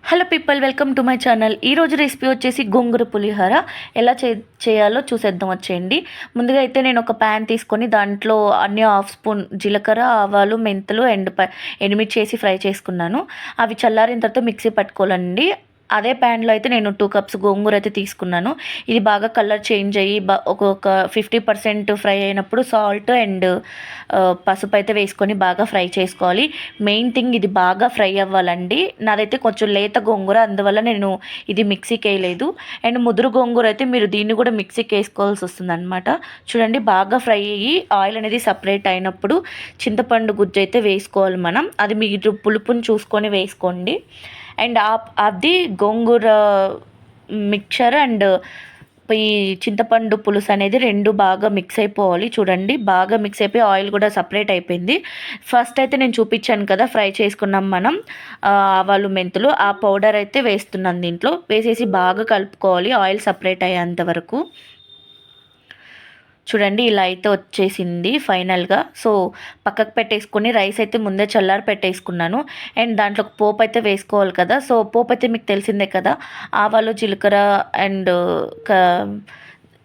Hello people, welcome to my channel. ఈరోజు recipe వచ్చేసి గోంగూర పులిహోర ఎలా చేయాలో చూసేద్దాం వచ్చేయండి. ముందుగా అయితే నేను ఒక ప్యాన్ తీసుకొని దాంట్లో అన్ని హాఫ్ స్పూన్ జీలకర్ర, ఆవాలు, మెంతులు, ఎండుమిర్చి వేసి ఫ్రై చేసుకున్నాను. అవి చల్లారిన తర్వాత మిక్సీ పట్టుకోవాలండి. అదే ప్యాన్లో అయితే నేను 2 కప్స్ గోంగూర అయితే తీసుకున్నాను. ఇది బాగా కలర్ చేంజ్ అయ్యి ఒక 50% ఫ్రై అయినప్పుడు సాల్ట్ అండ్ పసుపు అయితే వేసుకొని బాగా ఫ్రై చేసుకోవాలి. మెయిన్ థింగ్ ఇది బాగా ఫ్రై అవ్వాలండి. నాదైతే కొంచెం లేత గోంగూర, అందువల్ల నేను ఇది మిక్సీకి వేయలేదు. అండ్ ముదురు గోంగూర అయితే మీరు దీన్ని కూడా మిక్సీకి వేసుకోవాల్సి వస్తుంది అనమాట. చూడండి, బాగా ఫ్రై అయ్యి ఆయిల్ అనేది సపరేట్ అయినప్పుడు చింతపండు గుజ్జు అయితే వేసుకోవాలి మనం. అది మీరు పులుపుని చూసుకొని వేసుకోండి. అండ్ అది గోంగూర మిక్చర్ అండ్ ఈ చింతపండు పులుసు అనేది రెండు బాగా మిక్స్ అయిపోవాలి. చూడండి, బాగా మిక్స్ అయిపోయి ఆయిల్ కూడా సపరేట్ అయిపోయింది. ఫస్ట్ అయితే నేను చూపించాను కదా, ఫ్రై చేసుకున్నాం మనం ఆవాలు, మెంతులు. ఆ పౌడర్ అయితే వేస్తున్నాను దీంట్లో. వేసేసి బాగా కలుపుకోవాలి ఆయిల్ సపరేట్ అయ్యేంత వరకు. చూడండి, ఇలా అయితే వచ్చేసింది ఫైనల్గా. సో పక్కకు పెట్టేసుకొని రైస్ అయితే ముందే చల్లారి పెట్టేసుకున్నాను. అండ్ దాంట్లో పోపు అయితే వేసుకోవాలి కదా. సో పోపు అయితే మీకు తెలిసిందే కదా, ఆవాలు, జీలకర్ర అండ్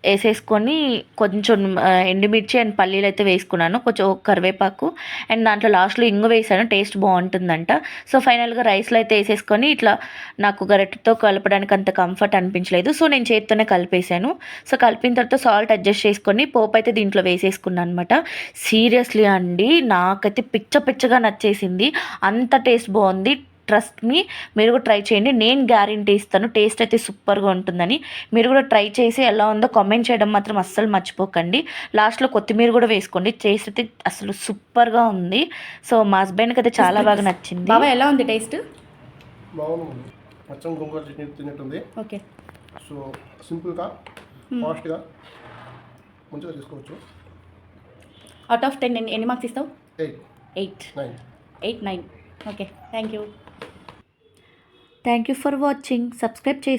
వేసేసుకొని కొంచెం ఎండుమిర్చి అండ్ పల్లీలు అయితే వేసుకున్నాను, కొంచెం కరివేపాకు. అండ్ దాంట్లో లాస్ట్లో ఇంగు వేసాను, టేస్ట్ బాగుంటుందంట. సో ఫైనల్గా రైస్లో అయితే వేసేసుకొని ఇట్లా నాకు గరిటెతో కలపడానికి అంత కంఫర్ట్ అనిపించలేదు. సో నేను చేతితోనే కలిపేసాను. సో కలిపిన తర్వాత సాల్ట్ అడ్జస్ట్ చేసుకొని పోపు అయితే దీంట్లో వేసేసుకున్నాను అనమాట. సీరియస్లీ అండి, నాకైతే పిచ్చగా నచ్చేసింది. అంత టేస్ట్ బాగుంది. ట్రస్ట్ మీ, మీరు కూడా ట్రై చేయండి. నేను గ్యారెంటీ ఇస్తాను, టేస్ట్ అయితే సూపర్గా ఉంటుందని. మీరు కూడా ట్రై చేసి ఎలా ఉందో కామెంట్ చేయడం మాత్రం అస్సలు మర్చిపోకండి. లాస్ట్లో కొత్తిమీర కూడా వేసుకోండి. టేస్ట్ అయితే అసలు సూపర్గా ఉంది. సో మా హస్బెండ్కి అయితే చాలా బాగా నచ్చింది. బాబా, ఎలా ఉంది టేస్ట్? బాగుంది, మొత్తం గోంగూర చట్నీ తిన్నట్టుంది. ఓకే, సో సింపుల్గా ఫాస్ట్గా మంచిగా చేసుకోవచ్చు. అవుట్ ఆఫ్ 10 ఎన్ని మార్క్స్ ఇస్తావు? 8 9 8 9. Okay, thank you. Thank you for watching. Subscribe చేసుకోండి.